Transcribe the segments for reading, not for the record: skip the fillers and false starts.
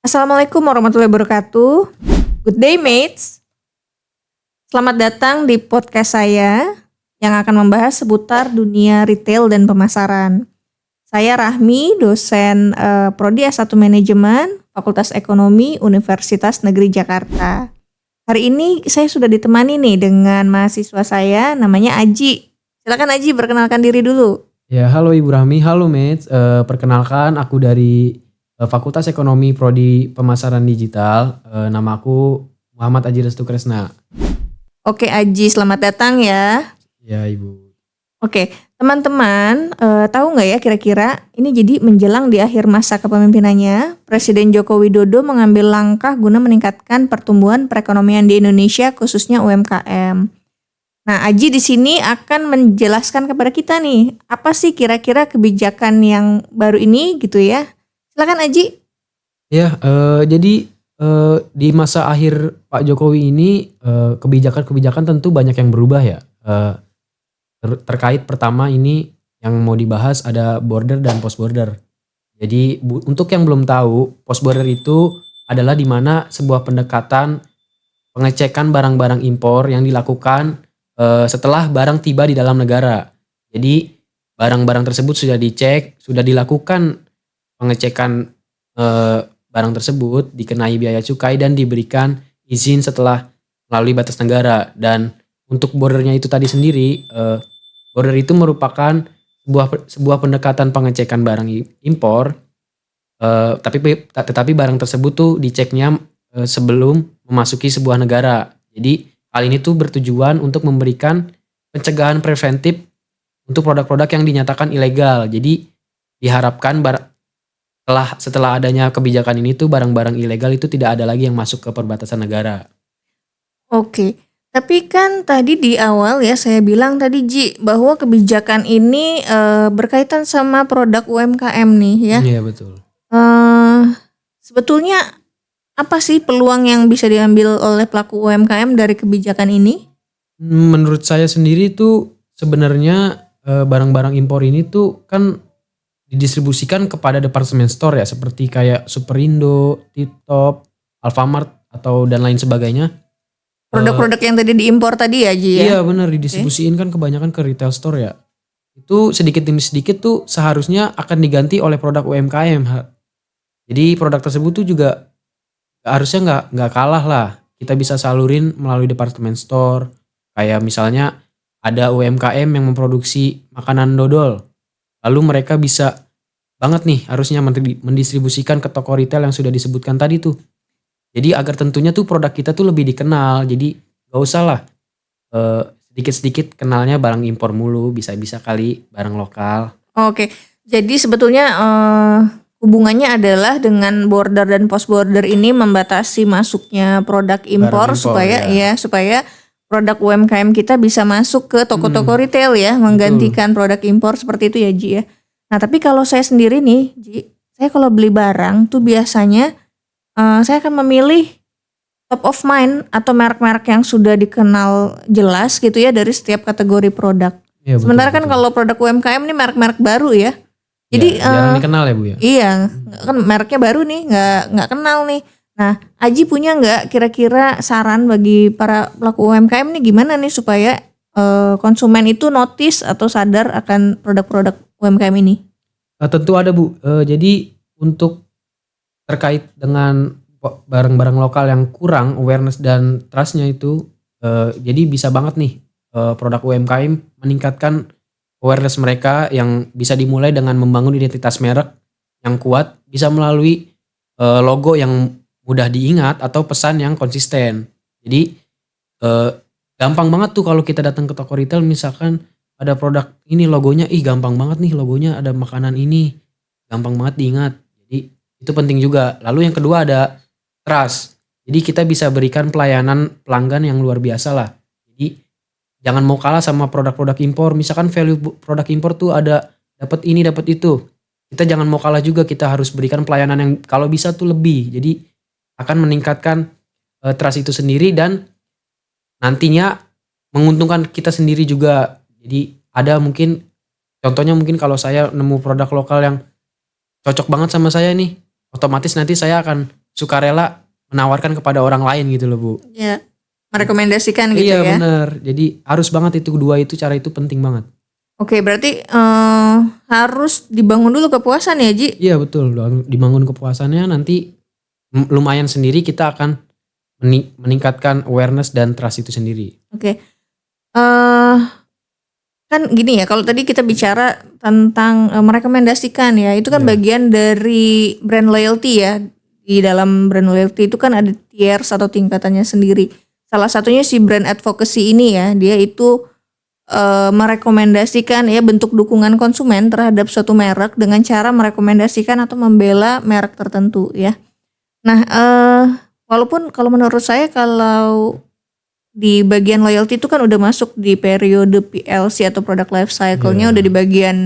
Assalamualaikum warahmatullahi wabarakatuh. Good day mates. Selamat datang di podcast saya yang akan membahas seputar dunia retail dan pemasaran. Saya Rahmi, dosen Prodi S1 Manajemen, Fakultas Ekonomi, Universitas Negeri Jakarta. Hari ini saya sudah ditemani nih dengan mahasiswa saya namanya Aji. Silakan Aji, perkenalkan diri dulu. Ya, halo Ibu Rahmi, halo mates. Perkenalkan aku dari Fakultas Ekonomi Prodi Pemasaran Digital. Nama aku Muhammad Aji Restu Kresna. Oke Aji, selamat datang ya. Ya Ibu. Oke, teman-teman tahu nggak ya kira-kira ini jadi menjelang di akhir masa kepemimpinannya, Presiden Joko Widodo mengambil langkah guna meningkatkan pertumbuhan perekonomian di Indonesia khususnya UMKM. Nah, Aji di sini akan menjelaskan kepada kita nih, apa sih kira-kira kebijakan yang baru ini gitu ya. Silakan Aji. Ya, jadi di masa akhir Pak Jokowi ini kebijakan-kebijakan tentu banyak yang berubah ya. Terkait pertama ini yang mau dibahas ada border dan post border. Jadi untuk yang belum tahu, post border itu adalah di mana sebuah pendekatan pengecekan barang-barang impor yang dilakukan setelah barang tiba di dalam negara. Jadi barang-barang tersebut sudah dicek, sudah dilakukan pengecekan barang tersebut, dikenai biaya cukai dan diberikan izin setelah melalui batas negara. Dan untuk bordernya itu tadi sendiri, border itu merupakan sebuah pendekatan pengecekan barang impor, tetapi barang tersebut tuh diceknya sebelum memasuki sebuah negara. Jadi hal ini tuh bertujuan untuk memberikan pencegahan preventif untuk produk-produk yang dinyatakan ilegal. Jadi diharapkan setelah adanya kebijakan ini tuh barang-barang ilegal itu tidak ada lagi yang masuk ke perbatasan negara. Oke, tapi kan tadi di awal ya saya bilang tadi Ji bahwa kebijakan ini berkaitan sama produk UMKM nih ya. Iya betul. Sebetulnya apa sih peluang yang bisa diambil oleh pelaku UMKM dari kebijakan ini? Menurut saya sendiri tuh sebenarnya barang-barang impor ini tuh kan didistribusikan kepada department store ya, seperti kayak Superindo, Titop, Alfamart atau dan lain sebagainya. Produk-produk yang tadi diimpor tadi ya Ji ya? Iya benar, didistribusiin kan kebanyakan ke retail store ya. Itu sedikit demi sedikit tuh seharusnya akan diganti oleh produk UMKM. Jadi produk tersebut tuh juga harusnya nggak kalah lah. Kita bisa salurin melalui department store. Kayak misalnya ada UMKM yang memproduksi makanan dodol. Lalu mereka bisa banget nih harusnya mendistribusikan ke toko retail yang sudah disebutkan tadi tuh. Jadi agar tentunya tuh produk kita tuh lebih dikenal. Jadi gak usah lah sedikit-sedikit kenalnya barang impor mulu. Bisa-bisa kali barang lokal. Oke, jadi sebetulnya hubungannya adalah dengan border dan post border ini membatasi masuknya produk impor supaya produk UMKM kita bisa masuk ke toko-toko retail ya, menggantikan produk impor seperti itu ya Ji ya. Nah tapi kalau saya sendiri nih Ji, saya kalau beli barang tuh biasanya saya akan memilih top of mind atau merek-merek yang sudah dikenal jelas gitu ya dari setiap kategori produk. Ya, sementara betul. Kan kalau produk UMKM nih merek-merek baru ya. Jadi jarang dikenal ya Bu ya? Iya, kan mereknya baru nih, nggak kenal nih. Nah, Aji punya nggak kira-kira saran bagi para pelaku UMKM nih gimana nih supaya konsumen itu notice atau sadar akan produk-produk UMKM ini? Tentu ada Bu. Jadi untuk terkait dengan barang-barang lokal yang kurang awareness dan trustnya itu, jadi bisa banget nih produk UMKM meningkatkan awareness mereka yang bisa dimulai dengan membangun identitas merek yang kuat, bisa melalui logo yang mudah diingat atau pesan yang konsisten. Jadi gampang banget tuh kalau kita datang ke toko retail misalkan ada produk ini logonya, gampang banget nih logonya ada makanan ini, gampang banget diingat. Jadi itu penting juga. Lalu yang kedua ada trust. Jadi kita bisa berikan pelayanan pelanggan yang luar biasa lah. Jadi jangan mau kalah sama produk-produk impor. Misalkan value produk impor tuh ada dapat ini dapat itu. Kita jangan mau kalah juga, kita harus berikan pelayanan yang kalau bisa tuh lebih. Jadi akan meningkatkan trust itu sendiri dan nantinya menguntungkan kita sendiri juga. Jadi ada mungkin contohnya mungkin kalau saya nemu produk lokal yang cocok banget sama saya nih, otomatis nanti saya akan sukarela menawarkan kepada orang lain gitu loh Bu. Ya, merekomendasikan gitu Iya ya. bener, jadi harus banget itu dua itu, cara itu penting banget. Oke, berarti harus dibangun dulu kepuasan ya Ji? Iya betul, dibangun kepuasannya nanti lumayan sendiri kita akan meningkatkan awareness dan trust itu sendiri. Oke. Kan gini ya, kalau tadi kita bicara tentang merekomendasikan ya, itu kan Iya. bagian dari brand loyalty ya. Di dalam brand loyalty itu kan ada tiers atau tingkatannya sendiri. Salah satunya si brand advocacy ini ya, dia itu merekomendasikan ya bentuk dukungan konsumen terhadap suatu merek dengan cara merekomendasikan atau membela merek tertentu ya. Nah, walaupun kalau menurut saya kalau di bagian loyalty itu kan udah masuk di periode PLC atau product life cycle-nya udah di bagian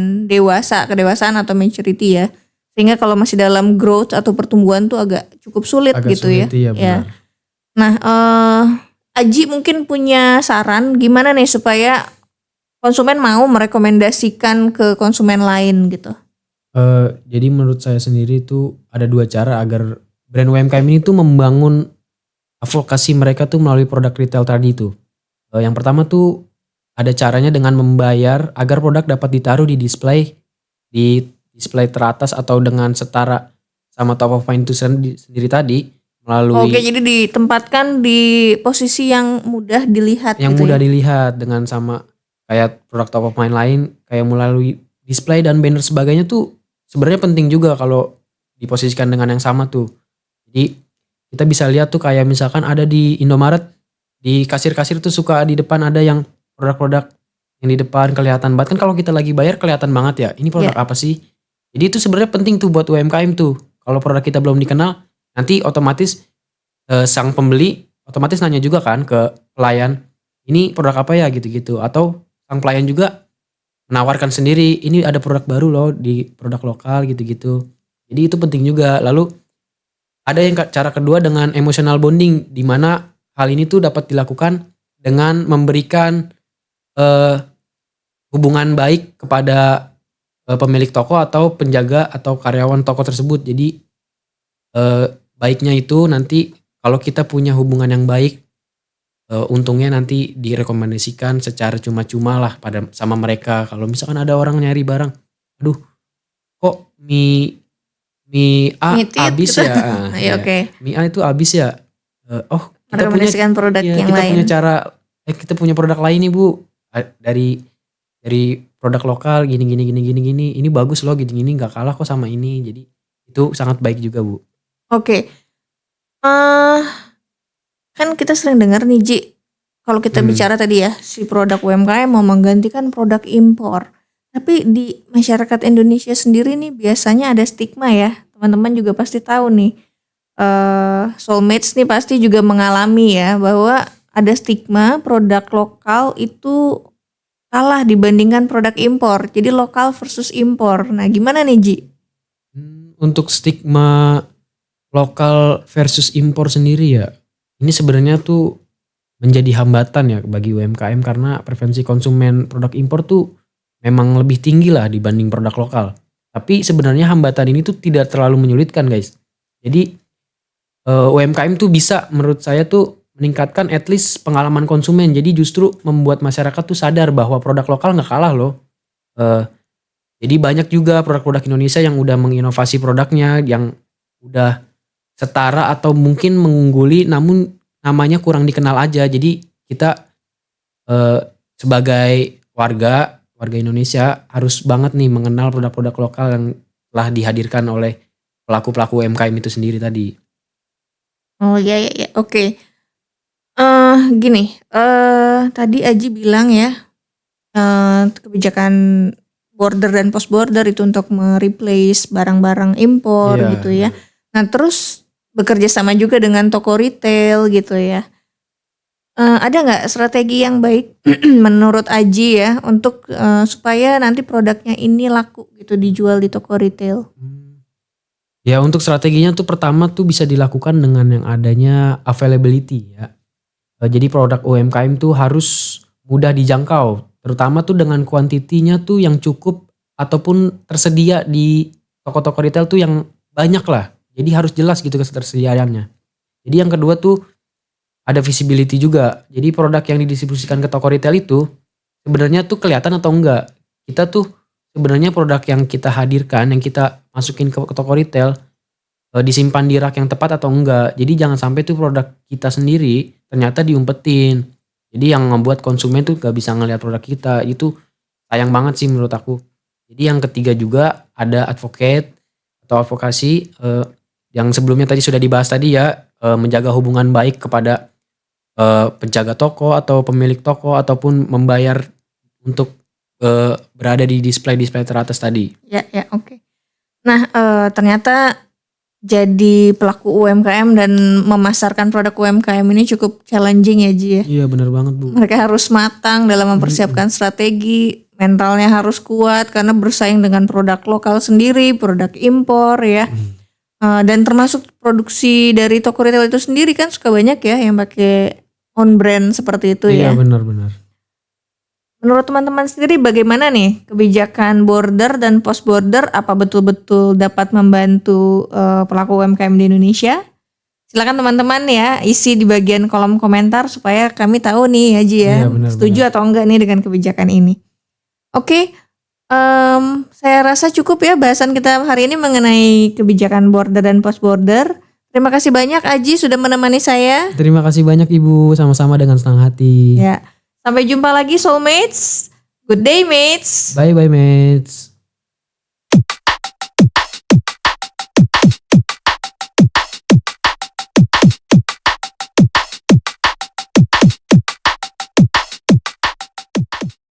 kedewasaan atau maturity ya. Sehingga kalau masih dalam growth atau pertumbuhan tuh agak cukup sulit gitu sulit, ya. Iya, benar. Nah, Aji mungkin punya saran gimana nih supaya konsumen mau merekomendasikan ke konsumen lain gitu. Jadi menurut saya sendiri itu ada dua cara agar brand UMKM ini tuh membangun advokasi mereka tuh melalui produk retail tadi itu. Yang pertama tuh ada caranya dengan membayar agar produk dapat ditaruh di display teratas atau dengan setara sama top of mind itu sendiri tadi melalui. Oke, jadi ditempatkan di posisi yang mudah dilihat yang gitu mudah ya. dilihat dengan sama kayak produk top of mind lain kayak melalui display dan banner sebagainya tuh sebenarnya penting juga kalau diposisikan dengan yang sama tuh. Jadi kita bisa lihat tuh kayak misalkan ada di Indomaret, di kasir-kasir tuh suka di depan ada yang produk-produk yang di depan kelihatan banget kan, kalau kita lagi bayar kelihatan banget ya ini produk apa sih. Jadi itu sebenarnya penting tuh buat UMKM tuh. Kalau produk kita belum dikenal nanti otomatis sang pembeli otomatis nanya juga kan ke pelayan ini produk apa ya gitu-gitu, atau sang pelayan juga menawarkan sendiri ini ada produk baru loh di produk lokal gitu-gitu. Jadi itu penting juga. Lalu ada yang cara kedua dengan emotional bonding, di mana hal ini tuh dapat dilakukan dengan memberikan hubungan baik kepada pemilik toko atau penjaga atau karyawan toko tersebut. Jadi baiknya itu nanti kalau kita punya hubungan yang baik, untungnya nanti direkomendasikan secara cuma-cuma lah sama mereka. Kalau misalkan ada orang nyari barang, aduh kok mie A habis gitu. ya. Ya, oke. Mie A itu habis ya. Kita merekomendasikan produk yang kita lain. punya cara kita punya produk lain nih Bu. Dari produk lokal gini. Ini bagus loh gini enggak kalah kok sama ini. Jadi itu sangat baik juga Bu. Oke. Kan kita sering dengar nih Ji, kalau kita bicara tadi ya, si produk UMKM mau menggantikan produk impor. Tapi di masyarakat Indonesia sendiri nih biasanya ada stigma ya. Teman-teman juga pasti tahu nih. Soulmates nih pasti juga mengalami ya bahwa ada stigma produk lokal itu kalah dibandingkan produk impor. Jadi lokal versus impor. Nah, gimana nih Ji? Untuk stigma lokal versus impor sendiri ya, ini sebenarnya tuh menjadi hambatan ya bagi UMKM karena preferensi konsumen produk impor tuh memang lebih tinggi lah dibanding produk lokal. Tapi sebenarnya hambatan ini tuh tidak terlalu menyulitkan guys. Jadi UMKM tuh bisa menurut saya tuh meningkatkan at least pengalaman konsumen. Jadi justru membuat masyarakat tuh sadar bahwa produk lokal gak kalah loh. Jadi banyak juga produk-produk Indonesia yang udah menginovasi produknya yang udah setara atau mungkin mengungguli namun namanya kurang dikenal aja. Jadi kita sebagai warga Indonesia harus banget nih mengenal produk-produk lokal yang telah dihadirkan oleh pelaku-pelaku UMKM itu sendiri tadi. Oh ya, oke. Gini, tadi Aji bilang ya kebijakan border dan post border itu untuk mereplace barang-barang impor gitu ya. Nah terus bekerja sama juga dengan toko retail gitu ya. Ada nggak strategi yang baik menurut Aji ya untuk supaya nanti produknya ini laku gitu dijual di toko retail? Ya untuk strateginya tuh pertama tuh bisa dilakukan dengan yang adanya availability ya. Jadi produk UMKM tuh harus mudah dijangkau, terutama tuh dengan kuantitinya tuh yang cukup ataupun tersedia di toko-toko retail tuh yang banyak lah. Jadi harus jelas gitu ketersediaannya. Jadi yang kedua tuh ada visibility juga. Jadi produk yang didistribusikan ke toko retail itu sebenarnya tuh kelihatan atau enggak. Kita tuh sebenarnya produk yang kita hadirkan, yang kita masukin ke toko retail disimpan di rak yang tepat atau enggak. Jadi jangan sampai tuh produk kita sendiri ternyata diumpetin. Jadi yang membuat konsumen tuh gak bisa ngelihat produk kita. Itu sayang banget sih menurut aku. Jadi yang ketiga juga ada advocate atau advokasi yang sebelumnya tadi sudah dibahas tadi ya, menjaga hubungan baik kepada penjaga toko atau pemilik toko ataupun membayar untuk berada di display-display teratas tadi. Ya, oke. Nah, ternyata jadi pelaku UMKM dan memasarkan produk UMKM ini cukup challenging ya Ji ya. Iya benar banget Bu. Mereka harus matang dalam mempersiapkan strategi, mentalnya harus kuat karena bersaing dengan produk lokal sendiri, produk impor ya. Dan termasuk produksi dari toko retail itu sendiri kan suka banyak ya yang pakai on brand seperti itu ya. Iya benar-benar. Menurut teman-teman sendiri bagaimana nih kebijakan border dan post border, apa betul-betul dapat membantu pelaku UMKM di Indonesia? Silakan teman-teman ya isi di bagian kolom komentar supaya kami tahu nih ya Ji ya, Iya, benar, setuju atau enggak nih dengan kebijakan ini. Oke, saya rasa cukup ya bahasan kita hari ini mengenai kebijakan border dan post border. Terima kasih banyak Aji sudah menemani saya. Terima kasih banyak Ibu, sama-sama dengan senang hati. Ya. Sampai jumpa lagi soulmates. Good day mates. Bye bye mates.